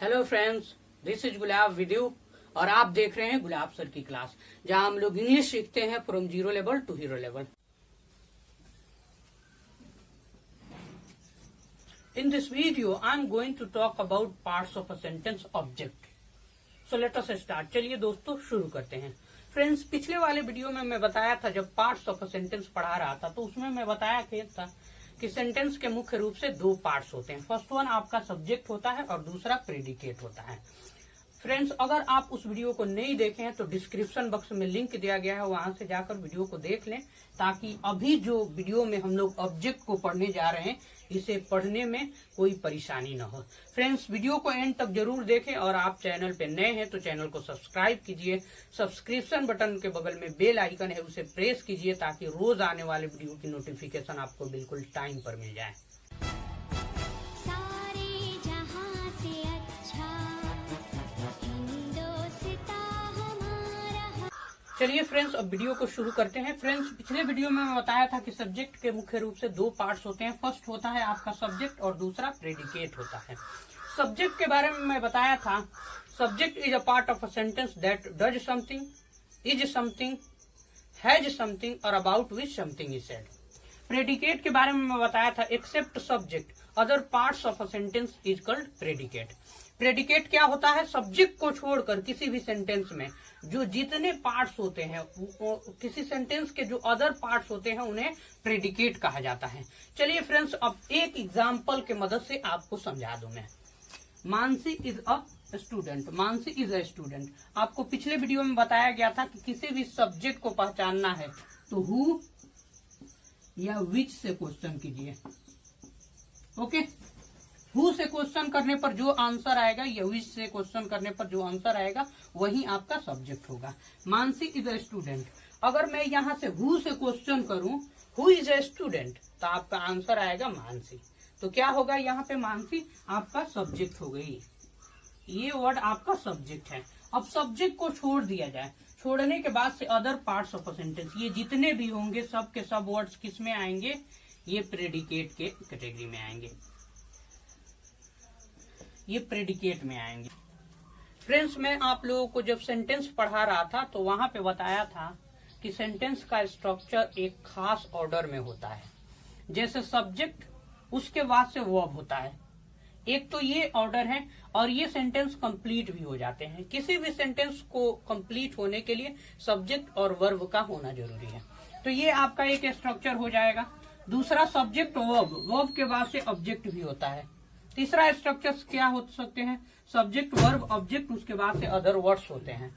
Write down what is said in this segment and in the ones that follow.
Hello friends, this is गुलाब विद्यू और आप देख रहे हैं गुलाब सर की क्लास, जहां हम लोग इंग्लिश सीखते हैं from zero level to hero level. In this video I am going to talk about parts of a sentence object. So let us start. चलिए दोस्तों शुरू करते हैं। फ्रेंड्स, पिछले वाले वीडियो में मैं बताया था, जब पार्ट्स ऑफ अ सेंटेंस पढ़ा रहा था तो उसमें मैं बताया था कि सेंटेंस के मुख्य रूप से दो पार्ट्स होते हैं। फर्स्ट वन आपका सब्जेक्ट होता है और दूसरा प्रेडिकेट होता है। फ्रेंड्स, अगर आप उस वीडियो को नहीं देखे हैं तो डिस्क्रिप्शन बॉक्स में लिंक दिया गया है, वहां से जाकर वीडियो को देख लें, ताकि अभी जो वीडियो में हम लोग ऑब्जेक्ट को पढ़ने जा रहे हैं इसे पढ़ने में कोई परेशानी न हो। फ्रेंड्स, वीडियो को एंड तक जरूर देखें और आप चैनल पे नए हैं तो चैनल को सब्सक्राइब कीजिए। सब्सक्रिप्शन बटन के बगल में बेल आइकन है, उसे प्रेस कीजिए ताकि रोज आने वाले वीडियो की नोटिफिकेशन आपको बिल्कुल टाइम पर मिल जाए। चलिए फ्रेंड्स, अब वीडियो को शुरू करते हैं। फ्रेंड्स, पिछले वीडियो में मैं बताया था कि सब्जेक्ट के मुख्य रूप से दो पार्ट्स होते हैं। फर्स्ट होता है आपका सब्जेक्ट और दूसरा प्रेडिकेट होता है। सब्जेक्ट के बारे में मैं बताया था, subject is a part of a sentence that does something, is something, has something or about which something is said. Predicate के बारे में मैं बताया था, except subject other parts of a sentence is called predicate. Predicate क्या होता है? Subject को छोड़कर किसी भी सेंटेंस में जो जितने पार्ट्स होते हैं, किसी सेंटेंस के जो अदर पार्ट्स होते हैं उन्हें प्रेडिकेट कहा जाता है। चलिए फ्रेंड्स, अब एक एग्जांपल के मदद से आपको समझा दूं मैं। Mansi is a student. Mansi is a student. आपको पिछले वीडियो में बताया गया था कि किसी भी सब्जेक्ट को पहचानना है तो हु या विच से क्वेश्चन कीजिए। ओके, हु से क्वेश्चन करने पर जो आंसर आएगा या विच से क्वेश्चन करने पर जो आंसर आएगा वही आपका सब्जेक्ट होगा। Mansi is a student. अगर मैं यहाँ से हु से क्वेश्चन करूं, हु इज अ स्टूडेंट, तो आपका आंसर आएगा मानसी। तो क्या होगा यहाँ पे? मानसी आपका सब्जेक्ट हो गई। ये वर्ड आपका सब्जेक्ट है। अब सब्जेक्ट को छोड़ दिया जाए, छोड़ने के बाद से other parts of a sentence, ये जितने भी होंगे सब के सब वर्ड्स किस में आएंगे? ये प्रेडिकेट के कैटेगरी में आएंगे, ये प्रेडिकेट में आएंगे। फ्रेंड्स, मैं आप लोगों को जब सेंटेंस पढ़ा रहा था तो वहां पे बताया था कि सेंटेंस का स्ट्रक्चर एक खास ऑर्डर में होता है। जैसे सब्जेक्ट, उसके बाद से वर्ब होता है। एक तो ये ऑर्डर है और ये सेंटेंस कंप्लीट भी हो जाते हैं। किसी भी सेंटेंस को कंप्लीट होने के लिए सब्जेक्ट और वर्ब का होना जरूरी है। तो ये आपका एक स्ट्रक्चर हो जाएगा। दूसरा सब्जेक्ट वर्ब, वर्ब के बाद से ऑब्जेक्ट भी होता है। तीसरा स्ट्रक्चर क्या हो सकते हैं? सब्जेक्ट वर्ब ऑब्जेक्ट, उसके बाद से अदर वर्ड्स होते हैं।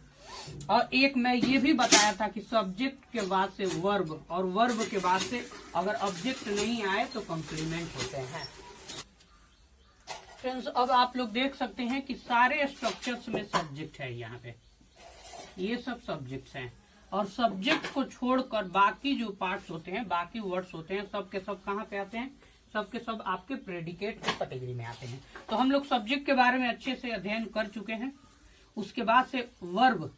और एक मैं ये भी बताया था कि सब्जेक्ट के बाद से वर्ब और वर्ब के बाद से अगर ऑब्जेक्ट नहीं आए तो कॉम्प्लीमेंट होते हैं। फ्रेंड्स, अब आप लोग देख सकते हैं कि सारे स्ट्रक्चर्स में सब्जेक्ट है। यहाँ पे ये सब सब्जेक्ट्स हैं और सब्जेक्ट को छोड़कर बाकी जो पार्ट्स होते हैं, बाकी वर्ड्स होते हैं, सब के सब कहाँ पे आते हैं? सब के सब आपके प्रेडिकेट की कैटेगरी में आते हैं। तो हम लोग सब्जेक्ट के बारे में अच्छे से अध्ययन कर चुके हैं। उसके बाद से वर्ब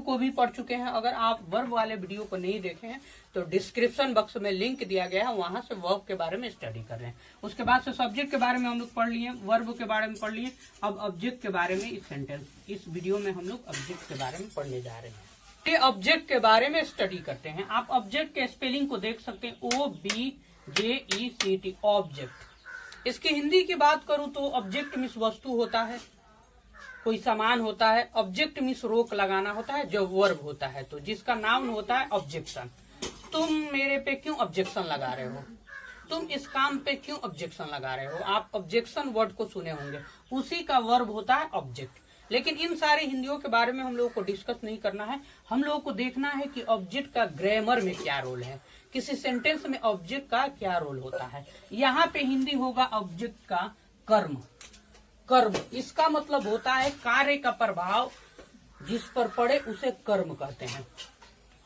को भी पढ़ चुके हैं। अगर आप वर्ब वाले वीडियो को नहीं देखे हैं तो डिस्क्रिप्शन बॉक्स में लिंक दिया गया है, वहां से वर्ब के बारे में स्टडी कर रहे हैं। उसके बाद से सब्जेक्ट के बारे में हम लोग पढ़ लिए, वर्ब के बारे में पढ़ लिए। अब ऑब्जेक्ट के बारे में इस वीडियो में हम लोग ऑब्जेक्ट के बारे में पढ़ने जा रहे हैं। ये ऑब्जेक्ट के बारे में स्टडी करते हैं। आप ऑब्जेक्ट के स्पेलिंग को देख सकते हैं, OBJECT, ऑब्जेक्ट। इसकी हिंदी की बात करूं तो ऑब्जेक्ट मीन्स वस्तु होता है, कोई सामान होता है। ऑब्जेक्ट मीन्स रोक लगाना होता है। जब वर्ब होता है तो जिसका नाउन होता है ऑब्जेक्शन। तुम मेरे पे क्यों ऑब्जेक्शन लगा रहे हो? तुम इस काम पे क्यों ऑब्जेक्शन लगा रहे हो? आप ऑब्जेक्शन वर्ड को सुने होंगे, उसी का वर्ब होता है ऑब्जेक्ट। लेकिन इन सारे हिंदियों के बारे में हम लोगों को डिस्कस नहीं करना है। हम लोगों को देखना है कि ऑब्जेक्ट का ग्रामर में क्या रोल है, किसी सेंटेंस में ऑब्जेक्ट का क्या रोल होता है। यहाँ पे हिंदी होगा ऑब्जेक्ट का कर्म। कर्म, इसका मतलब होता है कार्य का प्रभाव जिस पर पड़े उसे कर्म कहते हैं।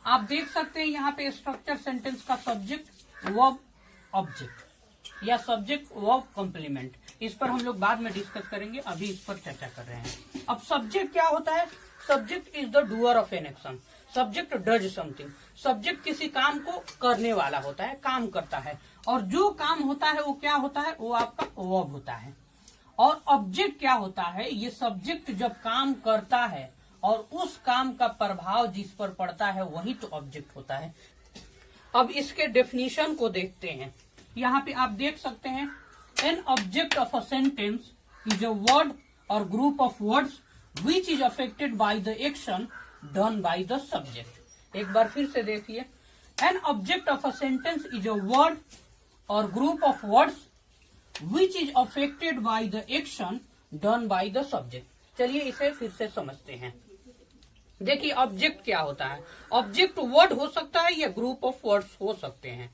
आप देख सकते हैं यहाँ पे स्ट्रक्चर सेंटेंस का सब्जेक्ट, वर्ब, ऑब्जेक्ट या सब्जेक्ट वर्ब कॉम्प्लीमेंट। इस पर हम लोग बाद में डिस्कस करेंगे, अभी इस पर चर्चा कर रहे हैं। अब सब्जेक्ट क्या होता है? Subject is the doer of an action. Subject does something. Subject किसी काम को करने वाला होता है, काम करता है। और जो काम होता है वो क्या होता है? वो आपका वर्ब होता है। और ऑब्जेक्ट क्या होता है, ये सब्जेक्ट जब काम करता है और उस काम का प्रभाव जिस पर पड़ता है वही तो ऑब्जेक्ट होता है। अब इसके डेफिनेशन को देखते हैं। यहाँ पे आप देख सकते हैं, an object of a sentence is a word or group of words which is affected by the action done by the subject. एक बार फिर से देखिए, an object of a sentence is a word or group of words which is affected by the action done by the subject. चलिए इसे फिर से समझते हैं। देखिए ऑब्जेक्ट क्या होता है, ऑब्जेक्ट वर्ड हो सकता है या ग्रुप ऑफ वर्ड्स हो सकते हैं,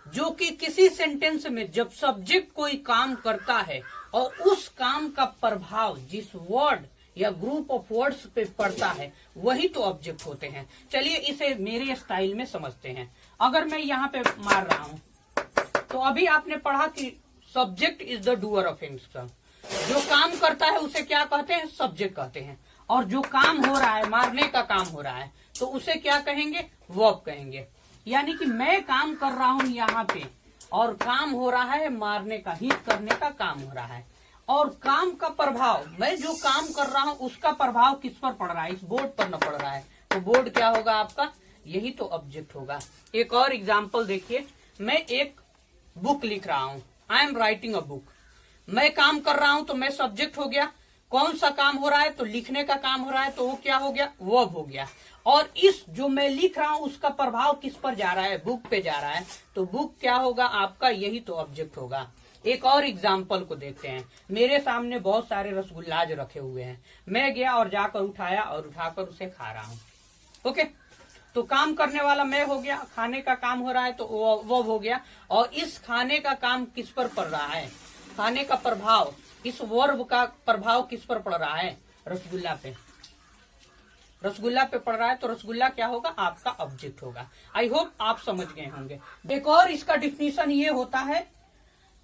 जो कि किसी सेंटेंस में जब सब्जेक्ट कोई काम करता है और उस काम का प्रभाव जिस वर्ड या ग्रुप ऑफ वर्ड्स पे पड़ता है वही तो ऑब्जेक्ट होते हैं। चलिए इसे मेरे स्टाइल में समझते हैं। अगर मैं यहाँ पे मार रहा हूं तो अभी आपने पढ़ा कि subject is the doer of action, जो काम करता है उसे क्या कहते हैं, सब्जेक्ट कहते हैं। और जो काम हो रहा है, मारने का काम हो रहा है, तो उसे क्या कहेंगे, वर्ब कहेंगे। यानी कि मैं काम कर रहा हूं यहाँ पे और काम हो रहा है मारने का, हिट करने का काम हो रहा है, और काम का प्रभाव, मैं जो काम कर रहा हूं उसका प्रभाव किस पर पड़ रहा है, इस बोर्ड पर न पड़ रहा है, तो बोर्ड क्या होगा आपका, यही तो ऑब्जेक्ट होगा। एक और एग्जाम्पल देखिए, मैं एक बुक लिख रहा हूं, I am writing a book. मैं काम कर रहा हूं तो मैं सब्जेक्ट हो गया। कौन सा काम हो रहा है, तो लिखने का काम हो रहा है, तो वो क्या हो गया, वर्ब हो गया। और इस जो मैं लिख रहा हूं उसका प्रभाव किस पर जा रहा है, बुक पे जा रहा है, तो बुक क्या होगा आपका, यही तो ऑब्जेक्ट होगा। एक और एग्जाम्पल को देखते हैं। मेरे सामने बहुत सारे रसगुल्लाज रखे हुए हैं, मैं गया और जाकर उठाया और उठाकर उसे खा रहा हूं। ओके, तो काम करने वाला मैं हो गया, खाने का काम हो रहा है तो वो हो गया। और इस खाने का काम किस पर पड़ रहा है, खाने का प्रभाव, इस वर्ब का प्रभाव किस पर पड़ रहा है, रसगुल्ला पे, रसगुल्ला पे पड़ रहा है, तो रसगुल्ला क्या होगा, आपका ऑब्जेक्ट होगा। आई होप आप समझ गए होंगे। एक और इसका डिफिनीशन ये होता है,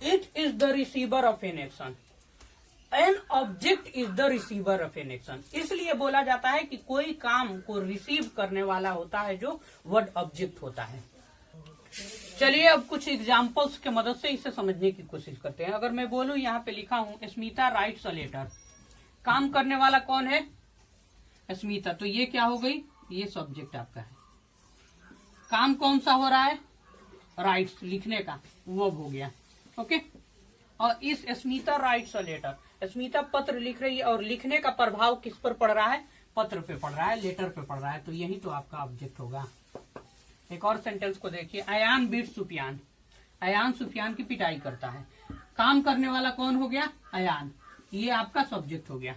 it is the receiver of an action, an object is the receiver of an action. इसलिए बोला जाता है कि कोई काम को रिसीव करने वाला होता है जो वर्ड ऑब्जेक्ट होता है। चलिए अब कुछ एग्जाम्पल्स के मदद से इसे समझने की कोशिश करते हैं। अगर मैं बोलूं, यहाँ पे लिखा हूं स्मिता राइट्स अ लेटर, काम करने वाला कौन है, स्मिता, तो ये क्या हो गई, ये सब्जेक्ट आपका है। काम कौन सा हो रहा है, राइट्स, लिखने का, वो हो गया। ओके, और इस Smita writes a letter, Smita पत्र लिख रही है और लिखने का प्रभाव किस पर पड़ रहा है, पत्र पे पड़ रहा है, लेटर पे पड़ रहा है, तो यही तो आपका ऑब्जेक्ट होगा। एक और सेंटेंस को देखिए, अयान बीट सुफियान, अयान सुफियान की पिटाई करता है। काम करने वाला कौन हो गया, अयान, ये आपका सब्जेक्ट हो गया।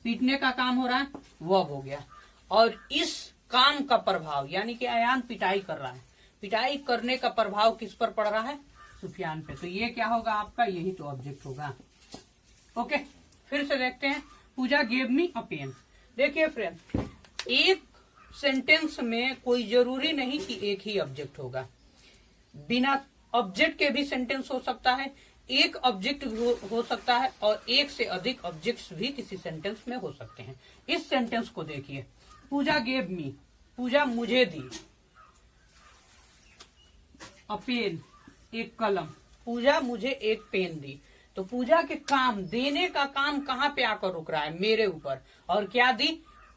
पीटने का काम हो रहा है, वर्ब हो गया। और इस काम का प्रभाव, यानी कि अयान पिटाई कर रहा है, पिटाई करने का प्रभाव किस पर पड़ रहा है, सुफियान पे, तो ये क्या होगा आपका, यही तो ऑब्जेक्ट होगा। ओके, फिर से देखते हैं, पूजा गेव मी अ पेन। देखिए फ्रेंड, एक सेंटेंस में कोई जरूरी नहीं कि एक ही ऑब्जेक्ट होगा, बिना ऑब्जेक्ट के भी सेंटेंस हो सकता है, एक ऑब्जेक्ट हो सकता है, और एक से अधिक ऑब्जेक्ट्स भी किसी सेंटेंस में हो सकते हैं। इस सेंटेंस को देखिए, पूजा गेव मी, पूजा मुझे दी, अ पेन, एक कलम, पूजा मुझे एक पेन दी, तो पूजा के काम, देने का काम कहाँ पे आकर रुक रहा है, मेरे ऊपर, और क्या दी,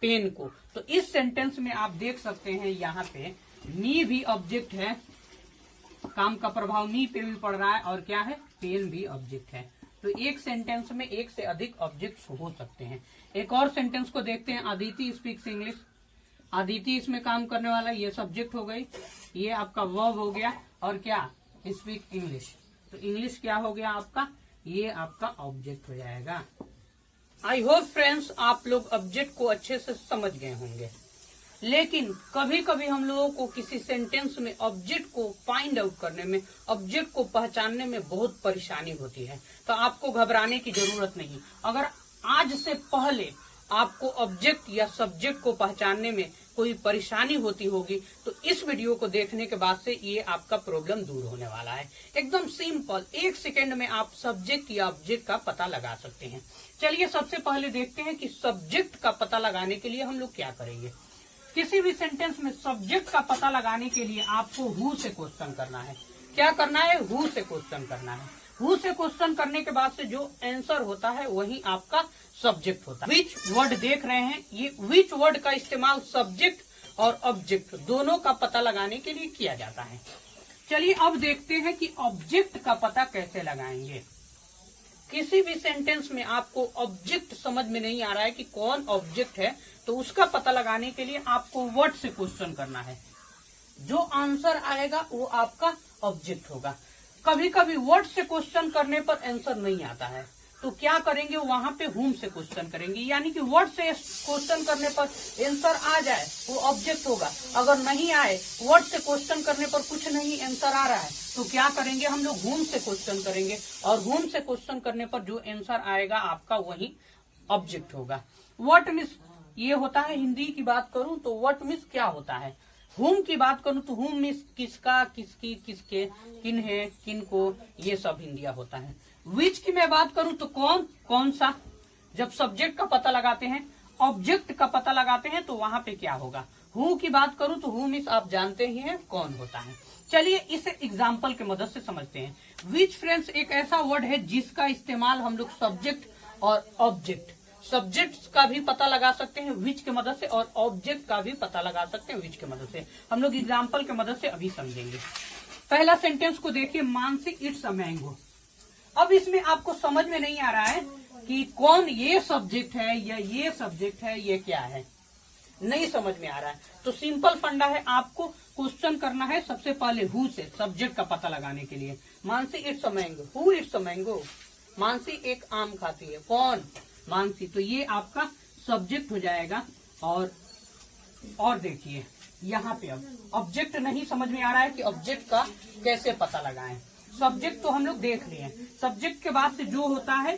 पेन को। तो इस सेंटेंस में आप देख सकते हैं यहाँ पे मी भी ऑब्जेक्ट है, काम का प्रभाव मी पे भी पड़ रहा है, और क्या है, पेन भी ऑब्जेक्ट है। तो एक सेंटेंस में एक से अधिक ऑब्जेक्ट्स हो सकते हैं। एक और सेंटेंस को देखते हैं, अदिति स्पीक्स इंग्लिश, अदिति इसमें काम करने वाला, ये सब्जेक्ट हो गई, ये आपका वर्ब हो गया, और क्या, स्पीक इंग्लिश, तो इंग्लिश क्या हो गया आपका, ये आपका ऑब्जेक्ट हो जाएगा। आई होप फ्रेंड्स आप लोग ऑब्जेक्ट को अच्छे से समझ गए होंगे। लेकिन कभी कभी हम लोगों को किसी सेंटेंस में ऑब्जेक्ट को फाइंड आउट करने में, ऑब्जेक्ट को पहचानने में बहुत परेशानी होती है, तो आपको घबराने की जरूरत नहीं। अगर आज से पहले आपको ऑब्जेक्ट या सब्जेक्ट को पहचानने में कोई परेशानी होती होगी, तो इस वीडियो को देखने के बाद से ये आपका प्रॉब्लम दूर होने वाला है। एकदम सिंपल, 1 सेकेंड में आप सब्जेक्ट या ऑब्जेक्ट का पता लगा सकते हैं। चलिए सबसे पहले देखते हैं कि सब्जेक्ट का पता लगाने के लिए हम लोग क्या करेंगे। किसी भी सेंटेंस में सब्जेक्ट का पता लगाने के लिए आपको हु से क्वेश्चन करना है। क्या करना है, हु से क्वेश्चन करना है। हु से क्वेश्चन करने के बाद से जो आंसर होता है वही आपका सब्जेक्ट होता है। विच वर्ड देख रहे हैं, ये विच वर्ड का इस्तेमाल सब्जेक्ट और ऑब्जेक्ट दोनों का पता लगाने के लिए किया जाता है। चलिए अब देखते हैं कि ऑब्जेक्ट का पता कैसे लगाएंगे। किसी भी सेंटेंस में आपको ऑब्जेक्ट समझ में नहीं आ रहा है कि कौन ऑब्जेक्ट है, तो उसका पता लगाने के लिए आपको वर्ड से क्वेश्चन करना है। जो आंसर आएगा वो आपका ऑब्जेक्ट होगा। कभी कभी वर्ड से क्वेश्चन करने पर आंसर नहीं आता है, तो क्या करेंगे, वहां पे हुम से क्वेश्चन करेंगे, यानी कि वर्ड से क्वेश्चन करने पर आंसर आ जाए वो ऑब्जेक्ट होगा। अगर नहीं आए, वर्ड से क्वेश्चन करने पर कुछ नहीं आंसर आ रहा है, तो क्या करेंगे, हम लोग हुम से क्वेश्चन करेंगे और हुम से क्वेश्चन करने पर जो आंसर आएगा आपका वही ऑब्जेक्ट होगा। व्हाट मीन्स ये होता है, हिंदी की बात करूं तो व्हाट मीन्स क्या होता है। हुम की बात करूं तो हुम मीन्स किसका, किसकी, किसके, किन है, किन को, ये सब हिंदिया होता है। विच की मैं बात करूं तो कौन, कौन सा। जब सब्जेक्ट का पता लगाते हैं, ऑब्जेक्ट का पता लगाते हैं, तो वहां पे क्या होगा। हु की बात करूं तो हु मीन्स आप जानते ही हैं कौन होता है। चलिए इसे एग्जाम्पल के मदद से समझते हैं। विच फ्रेंड्स एक ऐसा वर्ड है जिसका इस्तेमाल हम लोग सब्जेक्ट और ऑब्जेक्ट, सब्जेक्ट का भी पता लगा सकते हैं विच के मदद से और ऑब्जेक्ट का भी पता लगा सकते हैं विच के मदद से। हम लोग एग्जाम्पल के मदद से अभी समझेंगे। पहला सेंटेंस को देखिए, मानसी इट्स अ मैंगो। अब इसमें आपको समझ में नहीं आ रहा है कि कौन ये सब्जेक्ट है या ये सब्जेक्ट है, ये क्या है, नहीं समझ में आ रहा है। तो सिंपल फंडा है, आपको क्वेश्चन करना है सबसे पहले हु से, सब्जेक्ट का पता लगाने के लिए। Mansi it's a mango, who it's a mango. Mansi एक आम खाती है, कौन, मानसी। तो ये आपका सब्जेक्ट हो जाएगा। और देखिए यहाँ पे अब ऑब्जेक्ट नहीं समझ में आ रहा है कि ऑब्जेक्ट का कैसे पता लगाएं। सब्जेक्ट तो हम लोग देख लिए। सब्जेक्ट के बाद से जो होता है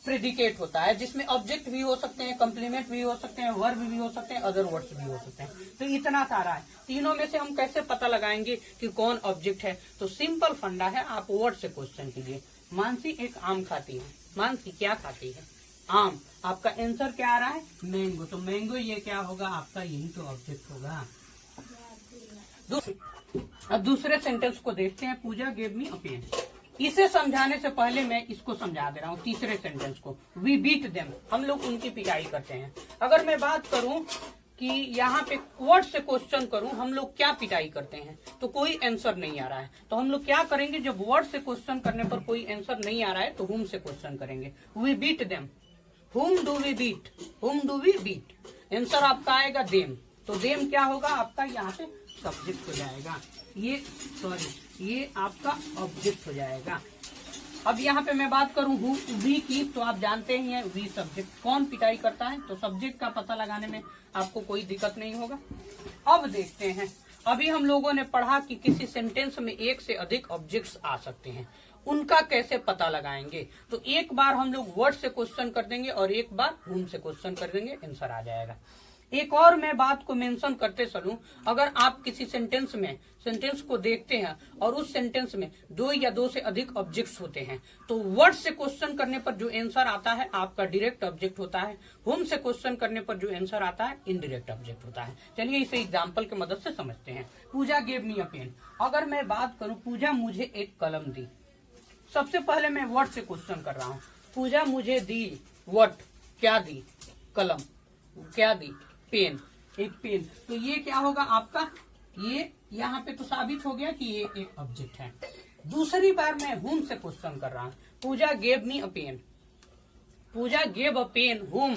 प्रेडिकेट होता है, जिसमें ऑब्जेक्ट भी हो सकते हैं, कम्प्लीमेंट भी हो सकते हैं, वर्ब भी हो सकते हैं, अदर वर्ड्स भी हो सकते हैं। तो इतना सारा है। तीनों में से हम कैसे पता लगाएंगे कि कौन ऑब्जेक्ट है। तो सिंपल फंडा है, आप वर्ड से क्वेश्चन कीजिए। मानसी एक आम खाती है, मानसी क्या खाती है, आम। आपका आंसर क्या आ रहा है, मैंगो। तो मैंगो ये क्या होगा आपका, यही तो ऑब्जेक्ट होगा। अब दूसरे सेंटेंस को देखते हैं, पूजा गेव मी अ पेन। इसे समझाने से पहले मैं इसको समझा दे रहा हूँ, तीसरे सेंटेंस को। वी बीट देम, हम लोग उनकी पिटाई करते हैं। अगर मैं बात करूं कि यहाँ पे वर्ड से क्वेश्चन करूं, हम लोग क्या पिटाई करते हैं, तो कोई आंसर नहीं आ रहा है। तो हम लोग क्या करेंगे, जब वर्ड से क्वेश्चन करने पर कोई आंसर नहीं आ रहा है तो हुम से क्वेश्चन करेंगे। वी बीट देम, हुम डू वी बीट, हुम डू वी बीट। आंसर आपका आएगा देम। तो देम क्या होगा आपका, यहाँ पे सब्जेक्ट हो जाएगा, ये आपका ऑब्जेक्ट हो जाएगा। अब यहाँ पे मैं बात करूं हु वी की, तो आप जानते ही हैं वी सब्जेक्ट। कौन पिटाई करता है, तो सब्जेक्ट का पता लगाने में आपको कोई दिक्कत नहीं होगा। अब देखते हैं, अभी हम लोगों ने पढ़ा कि किसी सेंटेंस में एक से अधिक ऑब्जेक्ट्स आ सकते हैं, उनका कैसे पता लगाएंगे। तो एक बार हम लोग वर्ड से क्वेश्चन कर देंगे और एक बार हुम से क्वेश्चन कर देंगे, आंसर आ जाएगा। एक और मैं बात को मेंशन करते चलूं, अगर आप किसी सेंटेंस को देखते हैं और उस सेंटेंस में दो या दो से अधिक ऑब्जेक्ट्स होते हैं, तो वर्ड से क्वेश्चन करने पर जो आंसर आता है आपका डायरेक्ट ऑब्जेक्ट होता है। हुम से क्वेश्चन करने पर जो आंसर आता है इनडायरेक्ट ऑब्जेक्ट होता है। चलिए इसे एग्जाम्पल की मदद से समझते हैं। पूजा गेव मी अ पेन। अगर मैं बात करूं, पूजा मुझे एक कलम दी। सबसे पहले मैं वर्ड से क्वेश्चन कर रहा हूँ। पूजा मुझे दी व्हाट, क्या दी, कलम, क्या दी, पेन, एक पेन। तो ये क्या होगा आपका, ये यहाँ पे तो साबित हो गया कि ये एक ऑब्जेक्ट है। दूसरी बार मैं हुम से क्वेश्चन कर रहा हूँ। Puja gave me a pen, Puja gave a pen whom,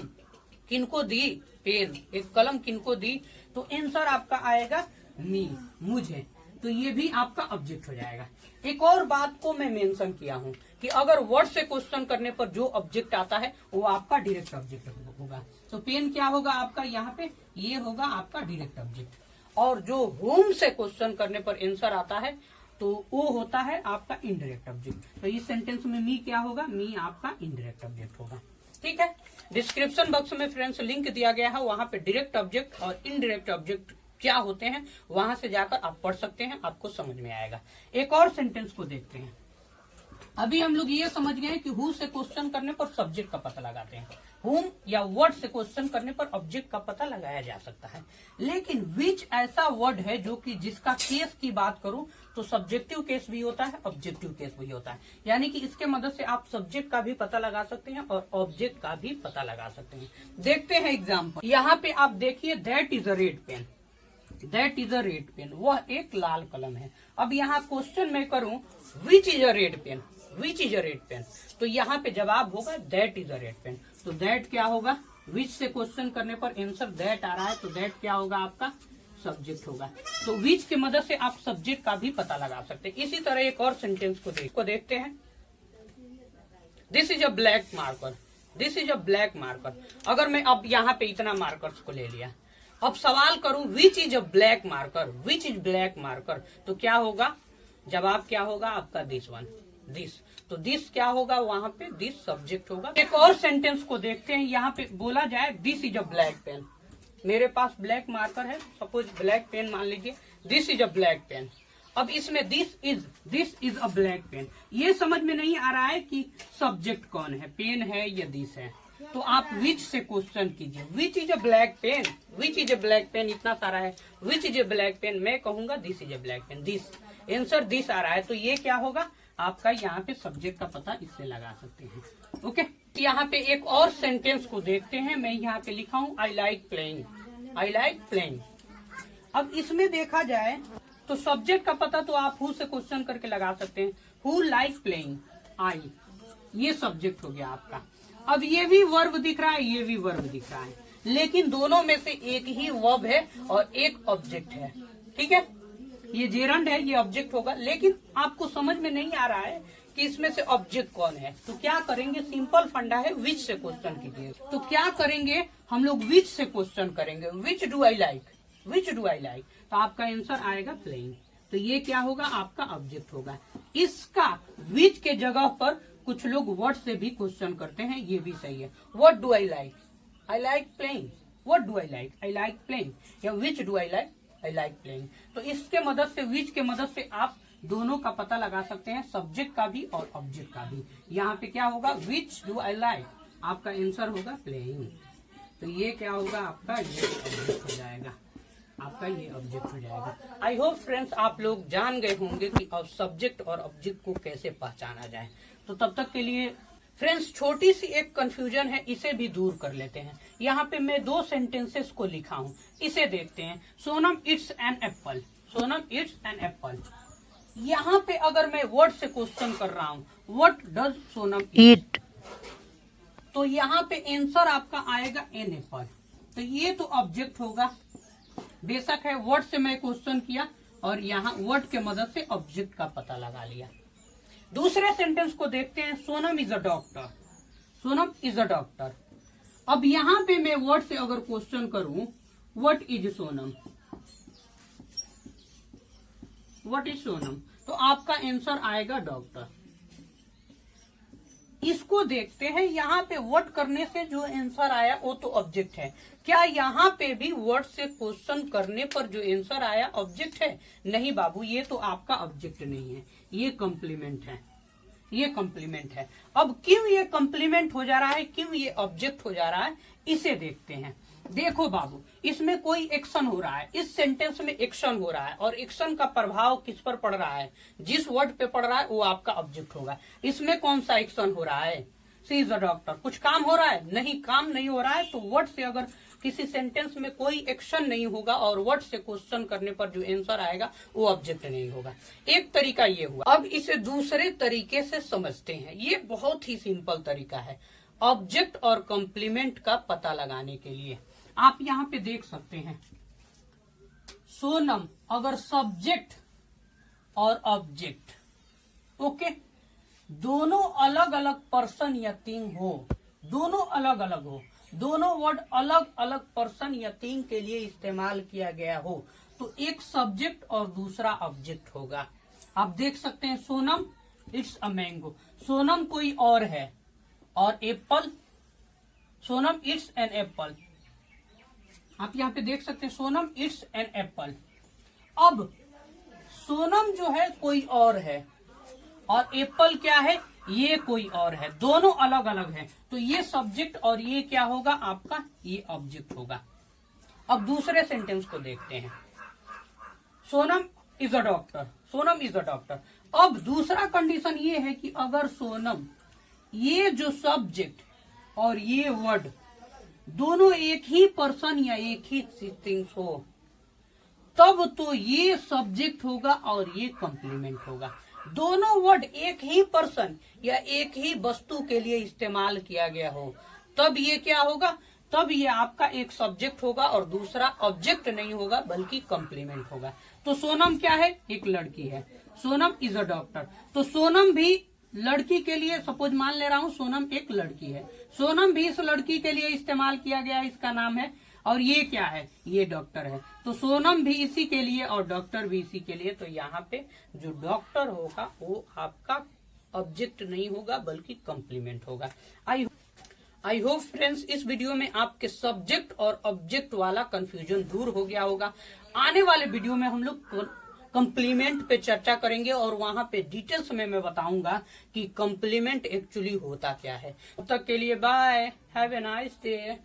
किनको दी, पेन, एक कलम किनको दी। तो आंसर आपका आएगा मी, मुझे। तो ये भी आपका ऑब्जेक्ट हो जाएगा। एक और बात को मैं मेंशन किया हूँ कि अगर वर्ड से क्वेश्चन करने पर जो ऑब्जेक्ट आता है वो आपका डायरेक्ट ऑब्जेक्ट होगा। तो पेन क्या होगा आपका, यहाँ पे ये होगा आपका डायरेक्ट ऑब्जेक्ट। और जो हुम से क्वेश्चन करने पर आंसर आता है तो वो होता है आपका इनडायरेक्ट ऑब्जेक्ट। तो इस सेंटेंस में मी क्या होगा, मी आपका इनडायरेक्ट ऑब्जेक्ट होगा। ठीक है, डिस्क्रिप्शन बॉक्स में फ्रेंड्स लिंक दिया गया है, वहां पे डायरेक्ट ऑब्जेक्ट और इनडायरेक्ट ऑब्जेक्ट क्या होते हैं वहां से जाकर आप पढ़ सकते हैं, आपको समझ में आएगा। एक और सेंटेंस को देखते हैं। अभी हम लोग ये समझ गए कि हु से क्वेश्चन करने पर सब्जेक्ट का पता लगाते हैं। whom या what से क्वेश्चन करने पर ऑब्जेक्ट का पता लगाया जा सकता है। लेकिन which ऐसा वर्ड है जो कि जिसका केस की बात करूं तो सब्जेक्टिव केस भी होता है, ऑब्जेक्टिव केस भी होता है। यानी कि इसके मदद से आप सब्जेक्ट का भी पता लगा सकते हैं और ऑब्जेक्ट का भी पता लगा सकते हैं। देखते हैं एग्जाम्पल। यहाँ पे आप देखिए that is a red pen, that is a red pen, वह एक लाल कलम है। अब यहाँ क्वेश्चन मैं करूं which is a red pen, which is a red pen, तो यहाँ पे जवाब होगा that is a red pen. तो दैट क्या होगा, विच से क्वेश्चन करने पर आंसर दैट आ रहा है तो दैट क्या होगा आपका सब्जेक्ट होगा। तो विच की मदद से आप सब्जेक्ट का भी पता लगा सकते हैं। इसी तरह एक और सेंटेंस को देखते हैं। This is a black marker, this is a black marker. अगर मैं अब यहाँ पे इतना मार्कर्स को ले लिया, अब सवाल करूं which is a black marker, which is black marker, तो क्या होगा, जवाब क्या होगा आपका दिस वन, दिस। तो दिस क्या होगा, वहां पे दिस सब्जेक्ट होगा। एक और सेंटेंस को देखते हैं। यहाँ पे बोला जाए this is a black pen, मेरे पास ब्लैक मार्कर है, सपोज ब्लैक पेन मान लीजिए, this is a black pen. अब इसमें this is a black pen, ये समझ में नहीं आ रहा है कि सब्जेक्ट कौन है, पेन है या दिस है। तो आप विच से क्वेश्चन कीजिए, which is a black pen, which is a black pen, इतना सारा है, which is a black pen, मैं कहूंगा this is a black pen, this, answer this आ रहा है। तो ये क्या होगा आपका, यहाँ पे सब्जेक्ट का पता इससे लगा सकते हैं। ओके, यहाँ पे एक और सेंटेंस को देखते हैं। मैं यहाँ पे लिखा हूँ आई लाइक प्लेइंग, आई लाइक प्लेइंग। अब इसमें देखा जाए तो सब्जेक्ट का पता तो आप हु से क्वेश्चन करके लगा सकते हैं, हु लाइक प्लेइंग, आई, ये सब्जेक्ट हो गया आपका। अब ये भी वर्ब दिख रहा है, ये भी वर्ब दिख रहा है, लेकिन दोनों में से एक ही वर्ब है और एक ऑब्जेक्ट है। ठीक है, ये जेरंड है, ये ऑब्जेक्ट होगा, लेकिन आपको समझ में नहीं आ रहा है कि इसमें से ऑब्जेक्ट कौन है। तो क्या करेंगे, सिंपल फंडा है, विच से क्वेश्चन कीजिए। तो क्या करेंगे हम लोग, विच से क्वेश्चन करेंगे, विच do I like, which do I like, तो आपका आंसर आएगा प्लेइंग। तो ये क्या होगा आपका ऑब्जेक्ट होगा। इसका विच के जगह पर कुछ लोग व्हाट से भी क्वेश्चन करते हैं, ये भी सही है। What do I like, I like playing, what do I like, I like playing, या which do I like, I like playing. तो इसके मदद से, विच के मदद से आप दोनों का पता लगा सकते हैं, सब्जेक्ट का भी और ऑब्जेक्ट का भी। यहाँ पे क्या होगा, विच डू आई लाइक, आपका आंसर होगा प्लेइंग। तो ये क्या होगा आपका, ये ऑब्जेक्ट हो जाएगा, आपका ये ऑब्जेक्ट हो जाएगा। आई होप फ्रेंड्स आप लोग जान गए होंगे कि सब्जेक्ट और ऑब्जेक्ट को कैसे पहचाना जाए। तो तब तक के लिए फ्रेंड्स छोटी सी एक कंफ्यूजन है, इसे भी दूर कर लेते हैं। यहाँ पे मैं दो सेंटेंसेस को लिखा हूँ, इसे देखते हैं। Sonam it's an apple, Sonam it's an apple. यहाँ पे अगर मैं वर्ड से क्वेश्चन कर रहा हूँ, व्हाट डज सोनम ईट, तो यहाँ पे आंसर आपका आएगा एन एप्पल। तो ये तो ऑब्जेक्ट होगा, बेशक है, वर्ड से मैं क्वेश्चन किया और यहाँ वर्ड के मदद से ऑब्जेक्ट का पता लगा लिया। दूसरे सेंटेंस को देखते हैं। Sonam is a doctor, Sonam is a doctor. अब यहाँ पे मैं वर्ड से अगर क्वेश्चन करूं, what is Sonam, what is Sonam, तो आपका आंसर आएगा डॉक्टर। इसको देखते हैं, यहाँ पे वर्ड करने से जो आंसर आया वो तो ऑब्जेक्ट है। क्या यहाँ पे भी वर्ड से क्वेश्चन करने पर जो आंसर आया ऑब्जेक्ट है? नहीं बाबू, ये तो आपका ऑब्जेक्ट नहीं है, ये कॉम्प्लीमेंट है, ये कॉम्प्लीमेंट है। अब क्यों ये कॉम्प्लीमेंट हो जा रहा है, क्यों ये ऑब्जेक्ट हो जा रहा है, इसे देखते हैं। देखो बाबू, इसमें कोई एक्शन हो रहा है, इस सेंटेंस में एक्शन हो रहा है और एक्शन का प्रभाव किस पर पड़ रहा है, जिस वर्ड पे पड़ रहा है वो आपका ऑब्जेक्ट होगा। इसमें कौन सा एक्शन हो रहा है, सी इज अ डॉक्टर, कुछ काम हो रहा है? नहीं, काम नहीं हो रहा है। तो वर्ड से अगर किसी सेंटेंस में कोई एक्शन नहीं होगा और वर्ड से क्वेश्चन करने पर जो आंसर आएगा वो ऑब्जेक्ट नहीं होगा। एक तरीका ये हुआ। अब इसे दूसरे तरीके से समझते हैं, ये बहुत ही सिंपल तरीका है ऑब्जेक्ट और कॉम्प्लीमेंट का पता लगाने के लिए। आप यहाँ पे देख सकते हैं, सोनम अगर सब्जेक्ट और ऑब्जेक्ट, ओके, दोनों अलग अलग पर्सन या थिंग हो, दोनों अलग अलग हो, दोनों वर्ड अलग अलग पर्सन या थिंग के लिए इस्तेमाल किया गया हो, तो एक सब्जेक्ट और दूसरा ऑब्जेक्ट होगा। आप देख सकते हैं, Sonam it's a mango, Sonam कोई और है, और Apple, Sonam it's an apple. आप यहाँ पे देख सकते हैं, सोनम इट्स एन एप्पल। अब सोनम जो है कोई और है और एप्पल क्या है, ये कोई और है, दोनों अलग अलग हैं। तो ये सब्जेक्ट और ये क्या होगा आपका, ये ऑब्जेक्ट होगा। अब दूसरे सेंटेंस को देखते हैं। Sonam is a doctor, Sonam is a doctor. अब दूसरा कंडीशन ये है कि अगर सोनम, ये जो सब्जेक्ट और ये वर्ड दोनों एक ही पर्सन या एक ही थिंग्स हो, तब तो ये सब्जेक्ट होगा और ये कंप्लीमेंट होगा। दोनों वर्ड एक ही पर्सन या एक ही वस्तु के लिए इस्तेमाल किया गया हो, तब ये क्या होगा, तब ये आपका एक सब्जेक्ट होगा और दूसरा ऑब्जेक्ट नहीं होगा बल्कि कंप्लीमेंट होगा। तो सोनम क्या है, एक लड़की है। सोनम इज अ डॉक्टर, तो सोनम भी लड़की के लिए, सपोज मान ले रहा हूं सोनम एक लड़की है, सोनम भी इस लड़की के लिए इस्तेमाल किया गया, इसका नाम है। और ये क्या है, ये डॉक्टर है, तो सोनम भी इसी के लिए और डॉक्टर भी इसी के लिए। तो यहाँ पे जो डॉक्टर होगा वो आपका ऑब्जेक्ट नहीं होगा बल्कि कंप्लीमेंट होगा। आई होप फ्रेंड्स इस वीडियो में आपके सब्जेक्ट और ऑब्जेक्ट वाला कंफ्यूजन दूर हो गया होगा। आने वाले वीडियो में हम लोग कंप्लीमेंट पे चर्चा करेंगे और वहां पे डिटेल्स में मैं बताऊंगा कि कंप्लीमेंट एक्चुअली होता क्या है। तब तक के लिए bye, have a nice day.